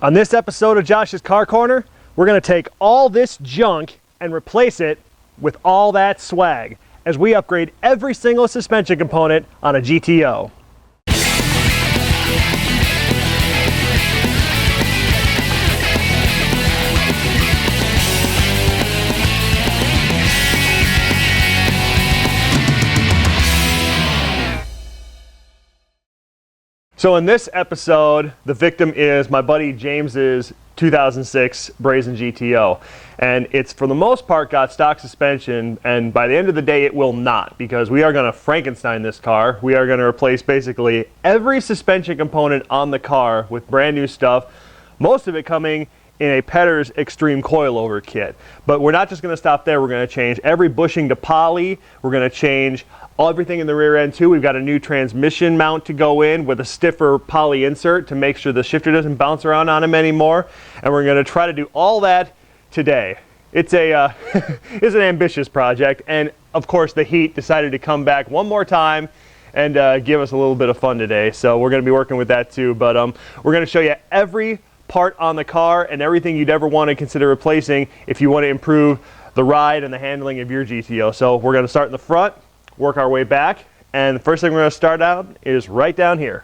On this episode of Josh's Car Corner, we're going to take all this junk and replace it with all that swag as we upgrade every single suspension component on a GTO. So in this episode, the victim is my buddy James's 2006 Brazen GTO. And it's for the most part got stock suspension, and by the end of the day it will not, because we are going to Frankenstein this car. We are going to replace basically every suspension component on the car with brand new stuff, most of it coming in a Pedders Extreme Coilover kit. But we're not just going to stop there. We're going to change every bushing to poly. We're going to change everything in the rear end too. We've got a new transmission mount to go in with a stiffer poly insert to make sure the shifter doesn't bounce around on him anymore. And we're going to try to do all that today. It's a it's an ambitious project, and of course the heat decided to come back one more time and give us a little bit of fun today. So we're going to be working with that too. But we're going to show you every part on the car and everything you'd ever want to consider replacing if you want to improve the ride and the handling of your GTO. So we're going to start in the front, work our way back, and the first thing we're going to start out is right down here.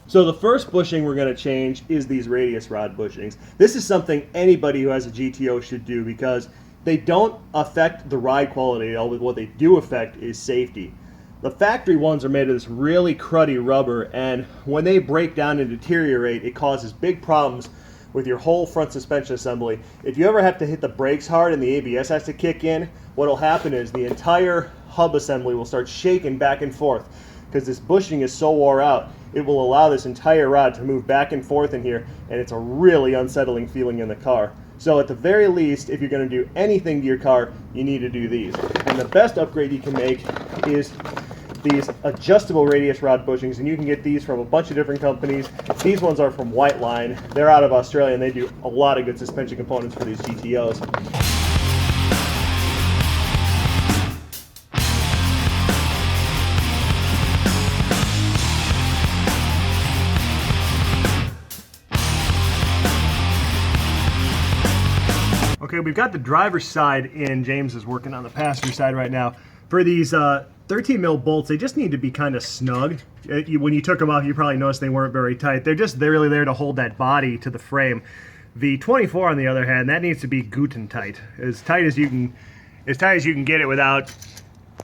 So the first bushing we're going to change is these radius rod bushings. This is something anybody who has a GTO should do because they don't affect the ride quality at all. What they do affect is safety. The factory ones are made of this really cruddy rubber, and when they break down and deteriorate, it causes big problems with your whole front suspension assembly. If you ever have to hit the brakes hard and the ABS has to kick in, what will happen is the entire hub assembly will start shaking back and forth because this bushing is so wore out. It will allow this entire rod to move back and forth in here, and it's a really unsettling feeling in the car. So at the very least, if you're going to do anything to your car, you need to do these. And the best upgrade you can make is these adjustable radius rod bushings, and you can get these from a bunch of different companies. These ones are from Whiteline. They're out of Australia, and they do a lot of good suspension components for these GTOs. Okay, we've got the driver's side in. James is working on the passenger side right now. For these 13 mil bolts, they just need to be kind of snug. When you took them off, you probably noticed they weren't very tight. They're really there to hold that body to the frame. The 24, on the other hand, that needs to be Guten tight as you can get it without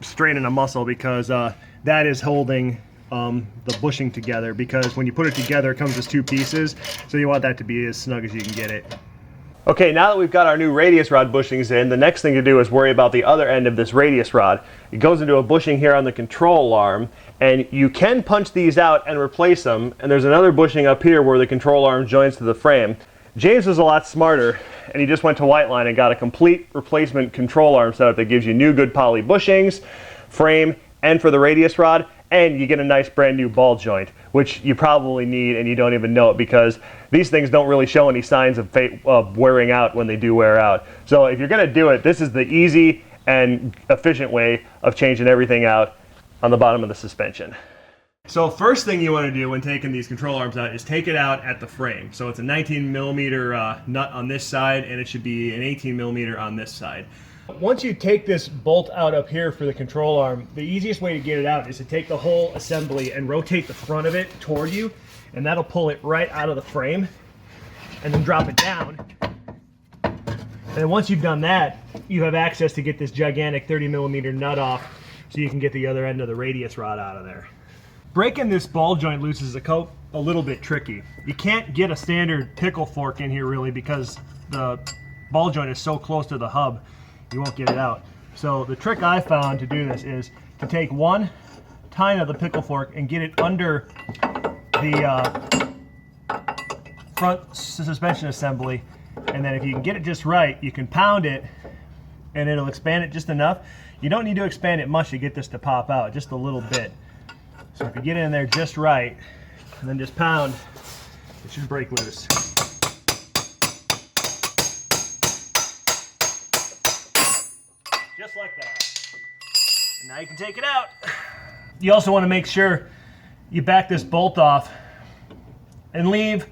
straining a muscle, because that is holding the bushing together. Because when you put it together, it comes as two pieces, so you want that to be as snug as you can get it. Okay, now that we've got our new radius rod bushings in, the next thing to do is worry about the other end of this radius rod. It goes into a bushing here on the control arm, and you can punch these out and replace them, and there's another bushing up here where the control arm joins to the frame. James was a lot smarter, and he just went to Whiteline and got a complete replacement control arm setup that gives you new good poly bushings, frame, and for the radius rod, and you get a nice brand new ball joint, which you probably need and you don't even know it, because these things don't really show any signs of wearing out when they do wear out. So if you're going to do it, this is the easy and efficient way of changing everything out on the bottom of the suspension. So first thing you want to do when taking these control arms out is take it out at the frame. So it's a 19 millimeter nut on this side, and it should be an 18 millimeter on this side. Once you take this bolt out up here for the control arm, the easiest way to get it out is to take the whole assembly and rotate the front of it toward you, and that'll pull it right out of the frame, and then drop it down. And once you've done that, you have access to get this gigantic 30 millimeter nut off, so you can get the other end of the radius rod out of there. Breaking this ball joint loose is a little bit tricky. You can't get a standard pickle fork in here really, because the ball joint is so close to the hub, you won't get it out. So the trick I found to do this is to take one tine of the pickle fork and get it under the front suspension assembly, and then if you can get it just right, you can pound it and it'll expand it just enough. You don't need to expand it much to get this to pop out, just a little bit. So if you get it in there just right and then just pound, it should break loose. Just like that. And now you can take it out. You also want to make sure you back this bolt off and leave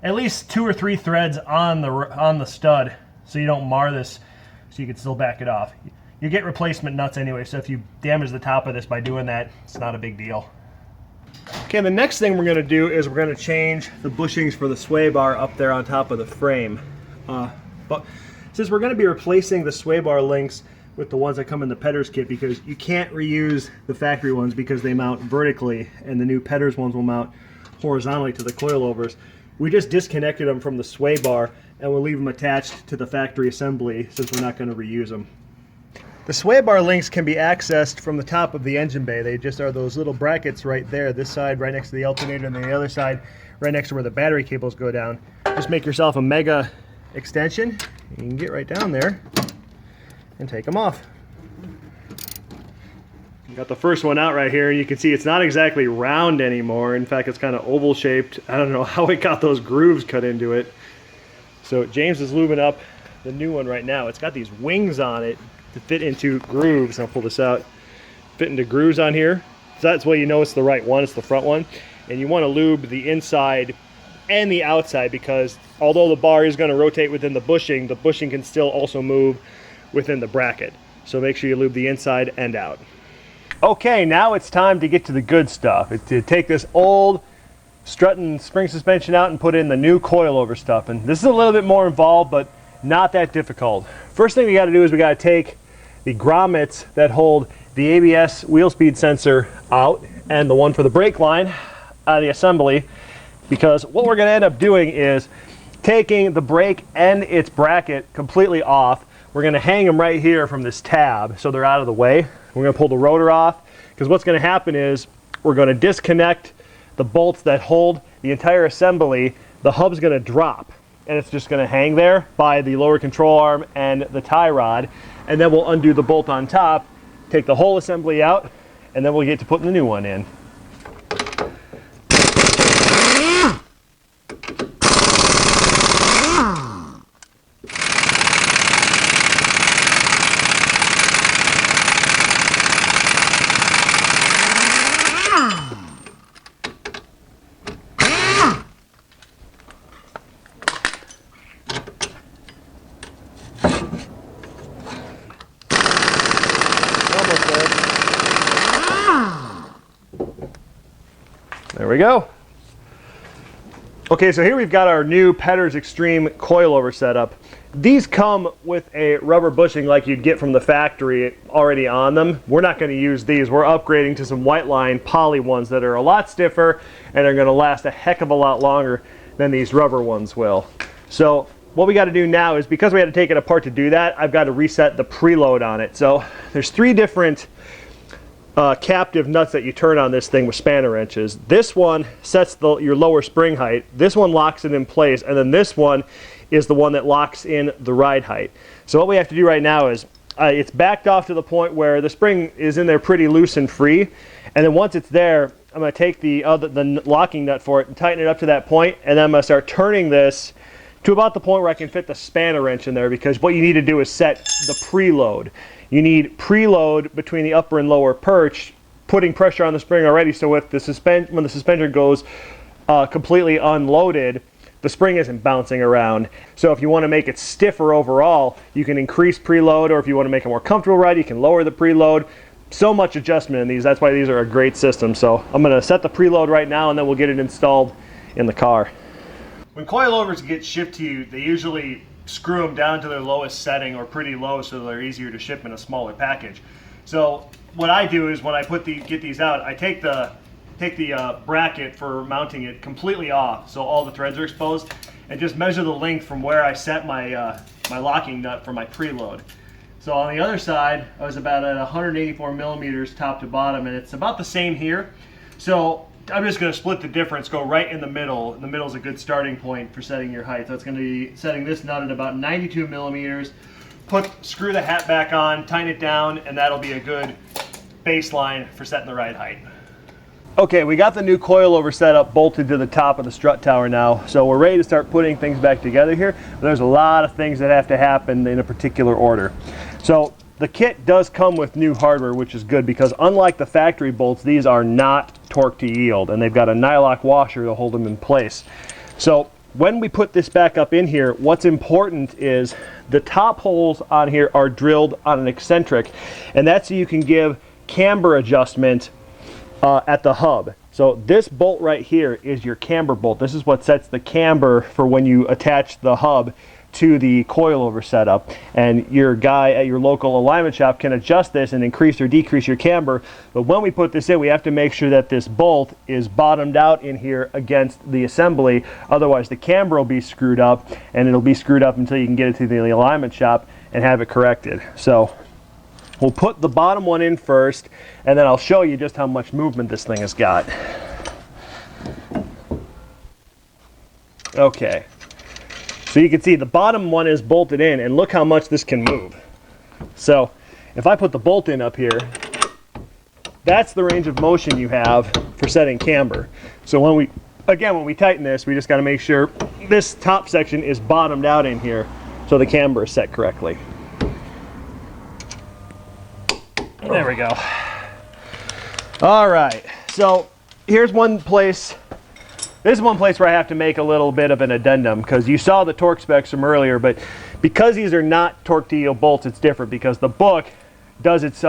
at least 2 or 3 threads on the stud so you don't mar this, so you can still back it off. You get replacement nuts anyway, so if you damage the top of this by doing that, it's not a big deal. Okay, the next thing we're going to do is we're going to change the bushings for the sway bar up there on top of the frame. But since we're going to be replacing the sway bar links with the ones that come in the Pedders kit, because you can't reuse the factory ones because they mount vertically, and the new Pedders ones will mount horizontally to the coilovers, we just disconnected them from the sway bar and we'll leave them attached to the factory assembly since we're not going to reuse them. The sway bar links can be accessed from the top of the engine bay. They just are those little brackets right there, this side right next to the alternator, and then the other side right next to where the battery cables go down. Just make yourself a mega extension. You can get right down there and take them off. Got the first one out right here, and you can see it's not exactly round anymore. In fact, it's kind of oval shaped. I don't know how it got those grooves cut into it. So James is lubing up the new one right now. It's got these wings on it to fit into grooves. I'll pull this out. Fit into grooves on here. So that's why you know it's the right one. It's the front one. And you want to lube the inside and the outside, because although the bar is going to rotate within the bushing can still also move within the bracket. So make sure you lube the inside and out. Okay, now it's time to get to the good stuff. It's to take this old strut and spring suspension out and put in the new coilover stuff. And this is a little bit more involved, but not that difficult. First thing we got to do is we got to take the grommets that hold the ABS wheel speed sensor out and the one for the brake line out of the assembly, because what we're going to end up doing is taking the brake and its bracket completely off. We're going to hang them right here from this tab so they're out of the way. We're going to pull the rotor off, because what's going to happen is we're going to disconnect the bolts that hold the entire assembly. The hub's going to drop, and it's just going to hang there by the lower control arm and the tie rod, and then we'll undo the bolt on top, take the whole assembly out, and then we'll get to putting the new one in. There we go. Okay, so here we've got our new Pedders Extreme coilover setup. These come with a rubber bushing like you'd get from the factory already on them. We're not going to use these. We're upgrading to some Whiteline poly ones that are a lot stiffer and are going to last a heck of a lot longer than these rubber ones will. So what we got to do now is, because we had to take it apart to do that, I've got to reset the preload on it. So there's 3 different captive nuts that you turn on this thing with spanner wrenches. This one sets your lower spring height. This one locks it in place, and then this one is the one that locks in the ride height. So what we have to do right now is it's backed off to the point where the spring is in there pretty loose and free, and then once it's there, I'm going to take the locking nut for it and tighten it up to that point, and then I'm going to start turning this to about the point where I can fit the spanner wrench in there, because what you need to do is set the preload. You need preload between the upper and lower perch, putting pressure on the spring already, so if when the suspension goes completely unloaded, the spring isn't bouncing around. So if you want to make it stiffer overall, you can increase preload, or if you want to make a more comfortable ride, you can lower the preload. So much adjustment in these. That's why these are a great system. So I'm going to set the preload right now, and then we'll get it installed in the car. When coilovers get shipped to you, they usually screw them down to their lowest setting or pretty low, so they're easier to ship in a smaller package. So what I do is, when I get these out, I take the bracket for mounting it completely off, so all the threads are exposed, and just measure the length from where I set my my locking nut for my preload. So on the other side, I was about at 184 millimeters top to bottom, and it's about the same here. So I'm just going to split the difference, go right in the middle. The middle is a good starting point for setting your height. So it's going to be setting this nut at about 92 millimeters. Screw the hat back on, tighten it down, and that'll be a good baseline for setting the ride height. Okay, we got the new coilover setup bolted to the top of the strut tower now, so we're ready to start putting things back together here. But there's a lot of things that have to happen in a particular order. So the kit does come with new hardware, which is good, because unlike the factory bolts, these are not torque to yield, and they've got a nylock washer to hold them in place. So when we put this back up in here, what's important is the top holes on here are drilled on an eccentric, and that's so you can give camber adjustment at the hub. So this bolt right here is your camber bolt. This is what sets the camber for when you attach the hub to the coilover setup, and your guy at your local alignment shop can adjust this and increase or decrease your camber. But when we put this in, we have to make sure that this bolt is bottomed out in here against the assembly, otherwise the camber will be screwed up, and it'll be screwed up until you can get it to the alignment shop and have it corrected. So we'll put the bottom one in first, and then I'll show you just how much movement this thing has got. Okay. So you can see the bottom one is bolted in, and look how much this can move. So if I put the bolt in up here, that's the range of motion you have for setting camber. So when we tighten this, we just got to make sure this top section is bottomed out in here so the camber is set correctly. There we go. All right, so here's one place. This is one place where I have to make a little bit of an addendum, because you saw the torque specs from earlier, but because these are not torque to yield bolts, it's different, because the book does its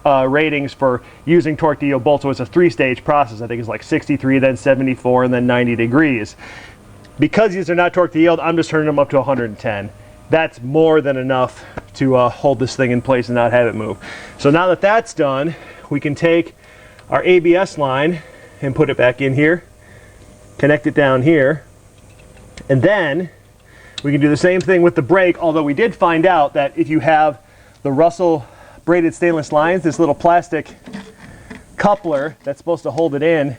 ratings for using torque to yield bolts. So it's a 3-stage process. I think it's like 63, then 74, and then 90 degrees. Because these are not torque to yield, I'm just turning them up to 110. That's more than enough to hold this thing in place and not have it move. So now that that's done, we can take our ABS line and put it back in here, connect it down here, and then we can do the same thing with the brake, although we did find out that if you have the Russell braided stainless lines, this little plastic coupler that's supposed to hold it in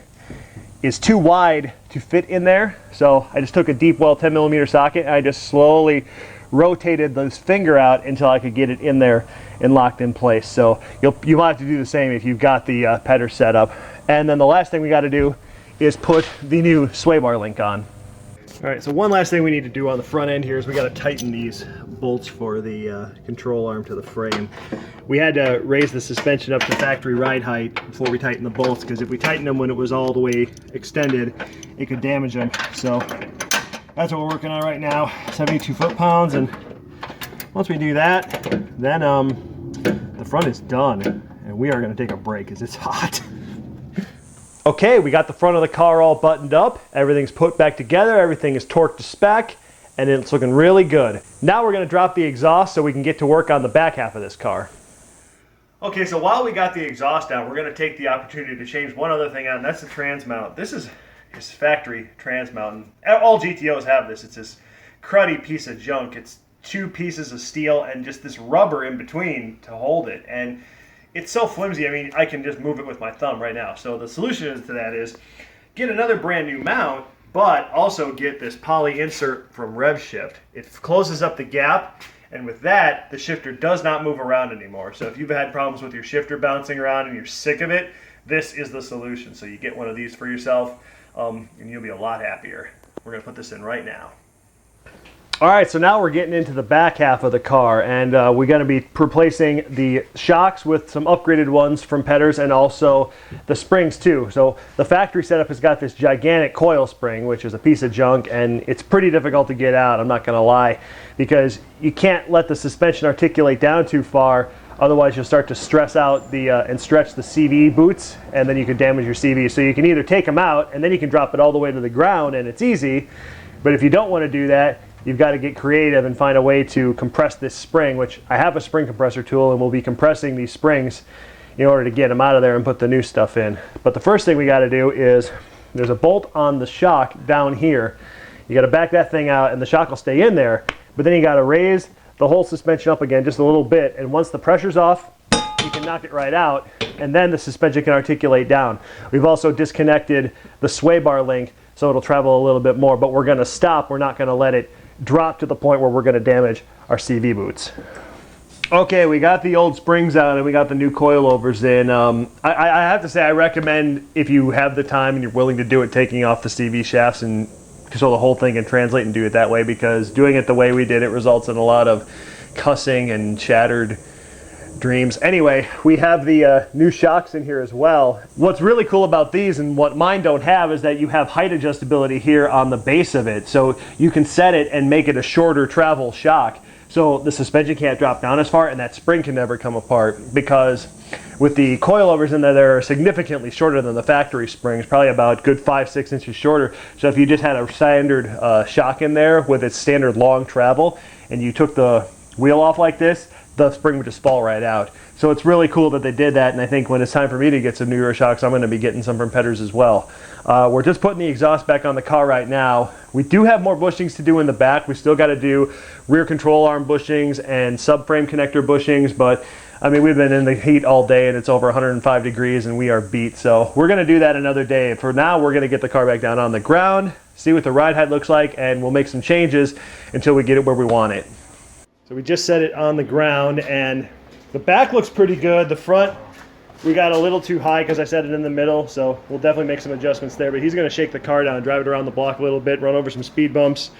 is too wide to fit in there. So I just took a deep well 10mm socket, and I just slowly rotated this finger out until I could get it in there and locked in place. So you might have to do the same if you've got the Pedders set up. And then the last thing we got to do is put the new sway bar link on. All right, so one last thing we need to do on the front end here is we got to tighten these bolts for the control arm to the frame. We had to raise the suspension up to factory ride height before we tighten the bolts, because if we tightened them when it was all the way extended, it could damage them. So that's what we're working on right now, 72 foot-pounds, and once we do that, then the front is done, and we are going to take a break because it's hot. Okay, we got the front of the car all buttoned up, everything's put back together, everything is torqued to spec, and it's looking really good. Now we're going to drop the exhaust so we can get to work on the back half of this car. Okay, so while we got the exhaust down, we're going to take the opportunity to change one other thing out, and that's the trans mount. This is his factory trans mount. All GTOs have this. It's this cruddy piece of junk. It's 2 pieces of steel and just this rubber in between to hold it. And it's so flimsy, I mean, I can just move it with my thumb right now. So the solution to that is get another brand new mount, but also get this poly insert from RevShift. It closes up the gap, and with that, the shifter does not move around anymore. So if you've had problems with your shifter bouncing around and you're sick of it, this is the solution. So you get one of these for yourself, and you'll be a lot happier. We're gonna put this in right now. All right, so now we're getting into the back half of the car, and we're going to be replacing the shocks with some upgraded ones from Pedders, and also the springs too. So the factory setup has got this gigantic coil spring, which is a piece of junk, and it's pretty difficult to get out, I'm not going to lie, because you can't let the suspension articulate down too far, otherwise you'll start to stress out the and stretch the CV boots, and then you could damage your CV. So you can either take them out, and then you can drop it all the way to the ground, and it's easy, but if you don't want to do that, you've got to get creative and find a way to compress this spring, which I have a spring compressor tool, and we'll be compressing these springs in order to get them out of there and put the new stuff in. But the first thing we got to do is, there's a bolt on the shock down here. You got to back that thing out, and the shock will stay in there, but then you got to raise the whole suspension up again just a little bit, and once the pressure's off, you can knock it right out, and then the suspension can articulate down. We've also disconnected the sway bar link so it'll travel a little bit more, but we're going to stop. We're not going to let it drop to the point where we're going to damage our CV boots. Okay, we got the old springs out and we got the new coilovers in. I have to say, I recommend, if you have the time and you're willing to do it, taking off the CV shafts and so the whole thing can translate and do it that way, because doing it the way we did it results in a lot of cussing and shattered dreams. Anyway, we have the new shocks in here as well. What's really cool about these, and what mine don't have, is that you have height adjustability here on the base of it. So you can set it and make it a shorter travel shock. So the suspension can't drop down as far, and that spring can never come apart, because with the coilovers in there, they're significantly shorter than the factory springs, probably about good 5-6 inches shorter. So if you just had a standard shock in there with its standard long travel, and you took the wheel off like this, the spring would just fall right out. So it's really cool that they did that, and I think when it's time for me to get some new rear shocks, I'm going to be getting some from Pedders as well. We're just putting the exhaust back on the car right now. We do have more bushings to do in the back. We still got to do rear control arm bushings and subframe connector bushings, but I mean, we've been in the heat all day and it's over 105 degrees and we are beat. So we're going to do that another day. For now, we're going to get the car back down on the ground, see what the ride height looks like, and we'll make some changes until we get it where we want it. So we just set it on the ground, and the back looks pretty good. The front, we got a little too high because I set it in the middle, so we'll definitely make some adjustments there. But he's going to shake the car down, drive it around the block a little bit, run over some speed bumps,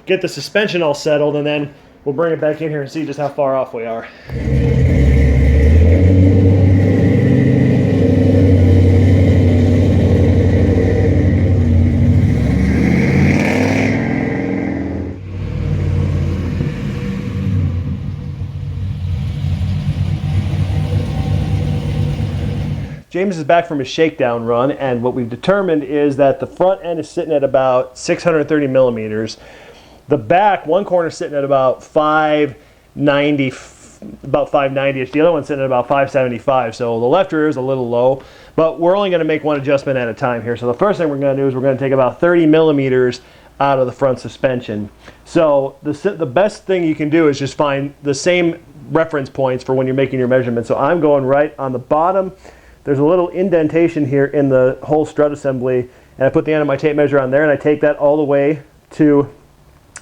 get the suspension all settled, and then we'll bring it back in here and see just how far off we are. James is back from his shakedown run, and what we've determined is that the front end is sitting at about 630 millimeters. The back, one corner is sitting at about 590, about 590-ish. The other one's sitting at about 575, so the left rear is a little low, but we're only going to make one adjustment at a time here. So the first thing we're going to do is we're going to take about 30 millimeters out of the front suspension. So the best thing you can do is just find the same reference points for when you're making your measurements. So I'm going right on the bottom. There's a little indentation here in the whole strut assembly, and I put the end of my tape measure on there, and I take that all the way to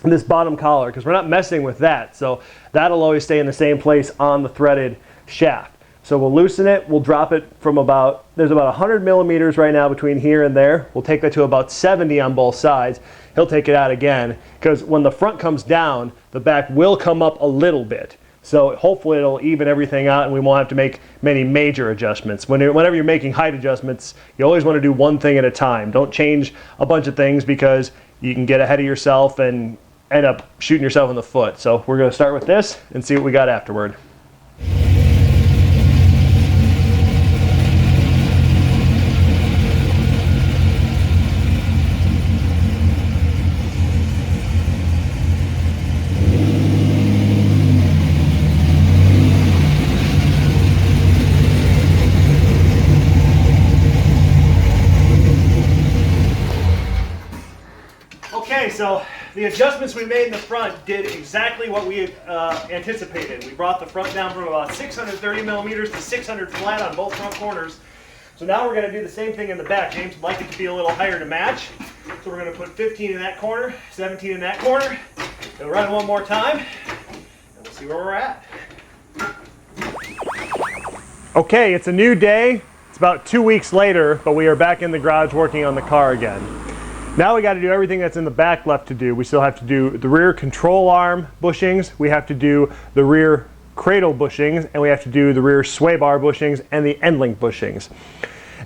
this bottom collar, because we're not messing with that. So that'll always stay in the same place on the threaded shaft. So we'll loosen it, we'll drop it from there's about 100 millimeters right now between here and there. We'll take that to about 70 on both sides. He'll take it out again, because when the front comes down, the back will come up a little bit. So hopefully it'll even everything out and we won't have to make many major adjustments. Whenever you're making height adjustments, you always want to do one thing at a time. Don't change a bunch of things, because you can get ahead of yourself and end up shooting yourself in the foot. So we're going to start with this and see what we got afterward. So the adjustments we made in the front did exactly what we anticipated. We brought the front down from about 630 millimeters to 600 flat on both front corners. So now we're going to do the same thing in the back. James would like it to be a little higher to match. So we're going to put 15 in that corner, 17 in that corner. We'll run one more time, and we'll see where we're at. Okay, it's a new day. It's about 2 weeks later, but we are back in the garage working on the car again. Now we got to do everything that's in the back left to do. We still have to do the rear control arm bushings, we have to do the rear cradle bushings, and we have to do the rear sway bar bushings and the end link bushings.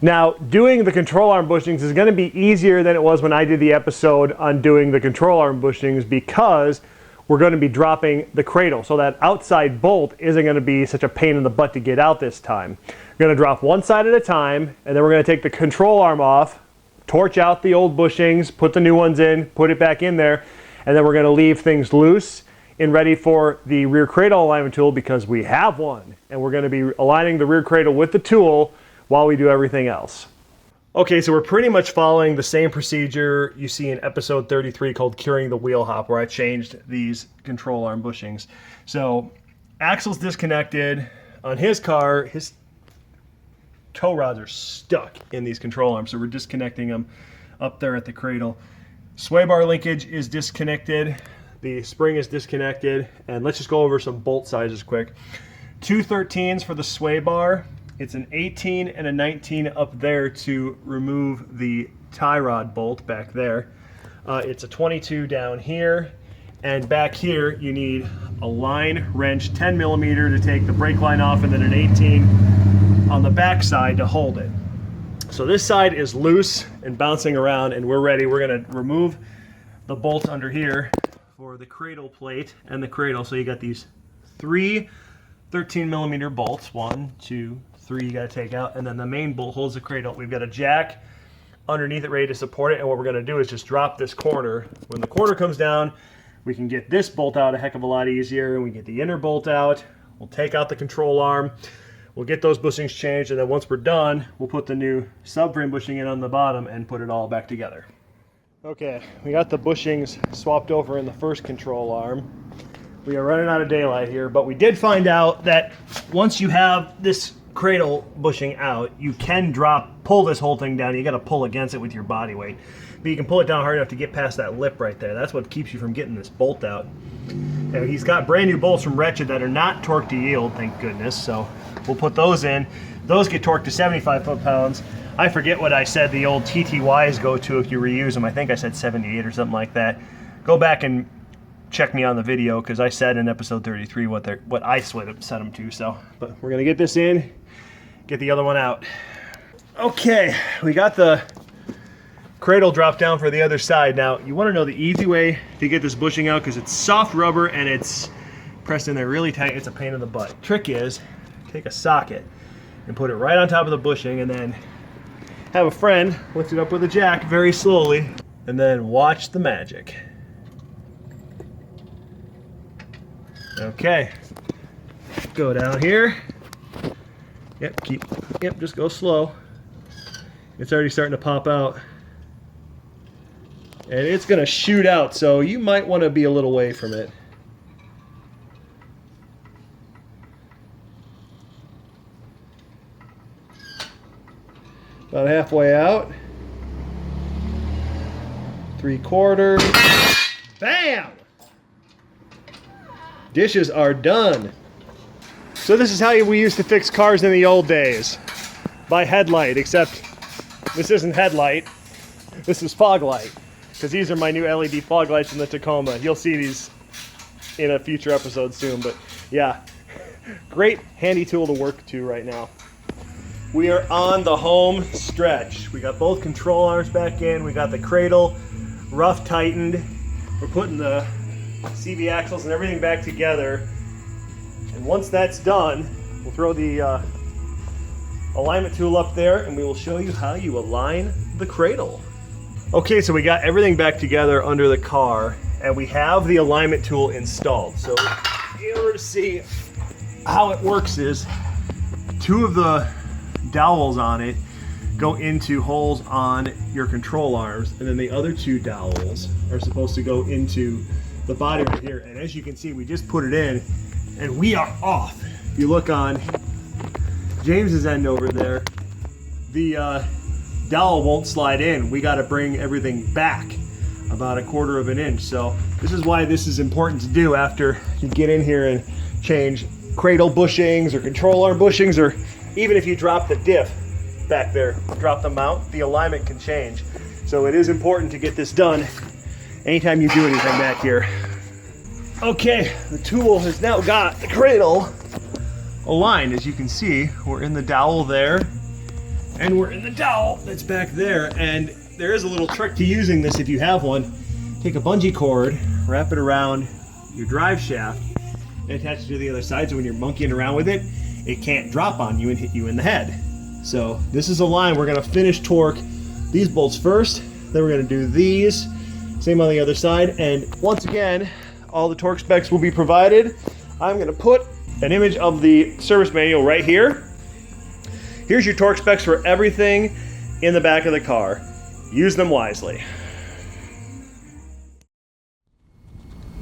Now, doing the control arm bushings is going to be easier than it was when I did the episode on doing the control arm bushings, because we're going to be dropping the cradle. So that outside bolt isn't going to be such a pain in the butt to get out this time. We're going to drop one side at a time, and then we're going to take the control arm off, torch out the old bushings, put the new ones in, put it back in there, and then we're going to leave things loose and ready for the rear cradle alignment tool, because we have one, and we're going to be aligning the rear cradle with the tool while we do everything else. Okay, so we're pretty much following the same procedure you see in episode 33 called Curing the Wheel Hop, where I changed these control arm bushings. So axle's disconnected on his car. His tow rods are stuck in these control arms, so we're disconnecting them up there at the cradle. Sway bar linkage is disconnected, the spring is disconnected, and let's just go over some bolt sizes quick. 2 13s for the sway bar. It's an 18 and a 19 up there to remove the tie rod bolt back there. It's a 22 down here, And back here, you need a line wrench, 10 millimeter to take the brake line off, and then an 18 on the back side to hold it. So this side is loose and bouncing around, and we're ready. We're gonna remove the bolts under here for the cradle plate and the cradle. So you got these 3 13 millimeter bolts, 1, 2, 3 you gotta take out, and then the main bolt holds the cradle. We've got a jack underneath it ready to support it, and what we're gonna do is just drop this corner. When the corner comes down, we can get this bolt out a heck of a lot easier, and we get the inner bolt out. We'll take out the control arm. We'll get those bushings changed, and then once we're done, we'll put the new subframe bushing in on the bottom and put it all back together. Okay, we got the bushings swapped over in the first control arm. We are running out of daylight here, but we did find out that once you have this cradle bushing out, you can pull this whole thing down. You gotta pull against it with your body weight. But you can pull it down hard enough to get past that lip right there. That's what keeps you from getting this bolt out. And he's got brand new bolts from Wretched that are not torqued to yield, thank goodness. So we'll put those in. Those get torqued to 75 foot-pounds. I forget what I said the old TTYs go to if you reuse them. I think I said 78 or something like that. Go back and check me on the video, because I said in episode 33 what I set them to. So, but we're gonna get this in, get the other one out. Okay, we got the cradle drop down for the other side. Now, you want to know the easy way to get this bushing out, because it's soft rubber and it's pressed in there really tight. It's a pain in the butt. Trick is, take a socket and put it right on top of the bushing, and then have a friend lift it up with a jack very slowly, and then watch the magic. Okay, go down here. Yep, just go slow. It's already starting to pop out. And it's going to shoot out, so you might want to be a little away from it. About halfway out. 3/4. Bam! Dishes are done. So this is how we used to fix cars in the old days. By headlight, except this isn't headlight. This is fog light. Because these are my new LED fog lights in the Tacoma. You'll see these in a future episode soon, but yeah, great handy tool to work to right now. We are on the home stretch. We got both control arms back in. We got the cradle rough tightened. We're putting the CV axles and everything back together. And once that's done, we'll throw the alignment tool up there, and we will show you how you align the cradle. Okay, so we got everything back together under the car, and we have the alignment tool installed. So in order to see how it works is 2 of the dowels on it go into holes on your control arms, and then the other 2 dowels are supposed to go into the body right here. And as you can see, we just put it in and we are off. If you look on James's end over there, the dowel won't slide in. We got to bring everything back about 1/4 of an inch. So this is why this is important to do after you get in here and change cradle bushings or control arm bushings, or even if you drop the diff back there, drop the mount, the alignment can change. So it is important to get this done anytime you do anything back here. Okay, the tool has now got the cradle aligned. As you can see, we're in the dowel there, and we're in the dowel that's back there. And there is a little trick to using this if you have one. Take a bungee cord, wrap it around your drive shaft, and attach it to the other side, so when you're monkeying around with it, it can't drop on you and hit you in the head. So this is a line. We're going to finish torque these bolts first, then we're going to do these, same on the other side. And once again, all the torque specs will be provided. I'm going to put an image of the service manual right here. Here's your torque specs for everything in the back of the car. Use them wisely.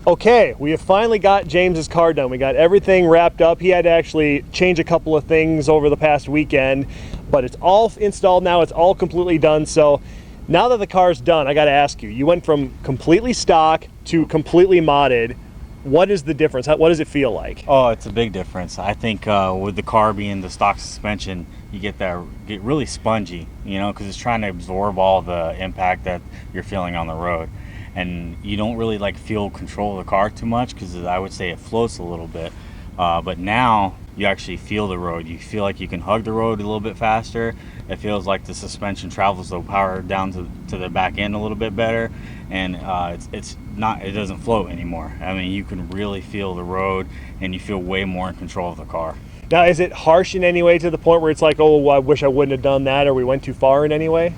Okay, we have finally got James's car done. We got everything wrapped up. He had to actually change a couple of things over the past weekend, but it's all installed now. It's all completely done. So now that the car's done, I got to ask you, you went from completely stock to completely modded. What is the difference? What does it feel like? Oh, it's a big difference. I think with the car being the stock suspension, you get really spongy, you know, because it's trying to absorb all the impact that you're feeling on the road. and you don't really like feel control of the car too much, because I would say it floats a little bit. But now you actually feel the road. You feel like you can hug the road a little bit faster. It feels like the suspension travels the power down to the back end a little bit better, and it doesn't float anymore. I mean, you can really feel the road, and you feel way more in control of the car. Now, is it harsh in any way to the point where it's like, oh, well, I wish I wouldn't have done that, or we went too far in any way?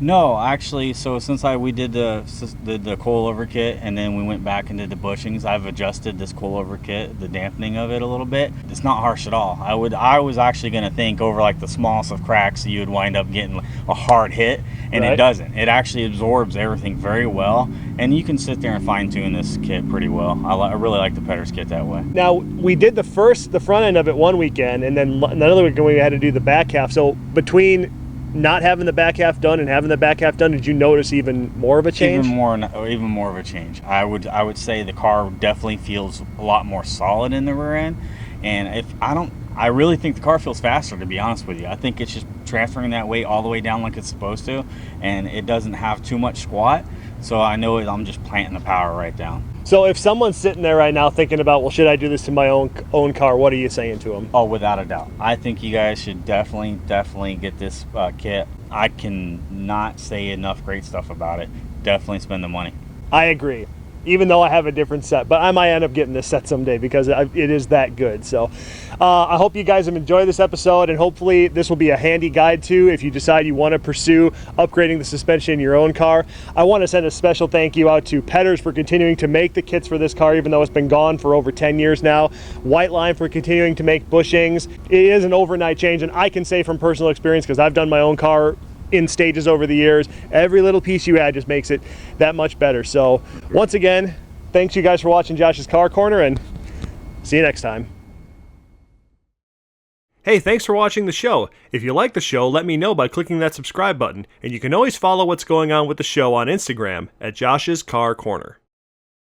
No, actually, so since we did the coilover kit, and then we went back and did the bushings, I've adjusted this coilover kit, the dampening of it a little bit. It's not harsh at all. I was actually going to think over like the smallest of cracks, you would wind up getting a hard hit, and right. It doesn't. It actually absorbs everything very well, and you can sit there and fine tune this kit pretty well. I really like the Pedders kit that way. Now, we did the front end of it one weekend, and then another weekend we had to do the back half. So between not having the back half done and having the back half done, did you notice even more of a change? Even more of a change. I would say the car definitely feels a lot more solid in the rear end, and I really think the car feels faster, to be honest with you. I think it's just transferring that weight all the way down like it's supposed to, and it doesn't have too much squat, so I know I'm just planting the power right down. So if someone's sitting there right now thinking about, well, should I do this to my own car, what are you saying to them? Oh, without a doubt. I think you guys should definitely get this kit. I can not say enough great stuff about it. Definitely spend the money. I agree, even though I have a different set, but I might end up getting this set someday because it is that good. So I hope you guys have enjoyed this episode, and hopefully this will be a handy guide too if you decide you want to pursue upgrading the suspension in your own car. I want to send a special thank you out to Pedders for continuing to make the kits for this car, even though it's been gone for over 10 years now. Whiteline for continuing to make bushings. It is an overnight change, and I can say from personal experience, because I've done my own car in stages over the years, every little piece you add just makes it that much better. So once again, thanks you guys for watching Josh's Car Corner, and see you next time. Hey, thanks for watching the show. If you like the show, let me know by clicking that subscribe button, and you can always follow what's going on with the show on Instagram at Josh's Car Corner.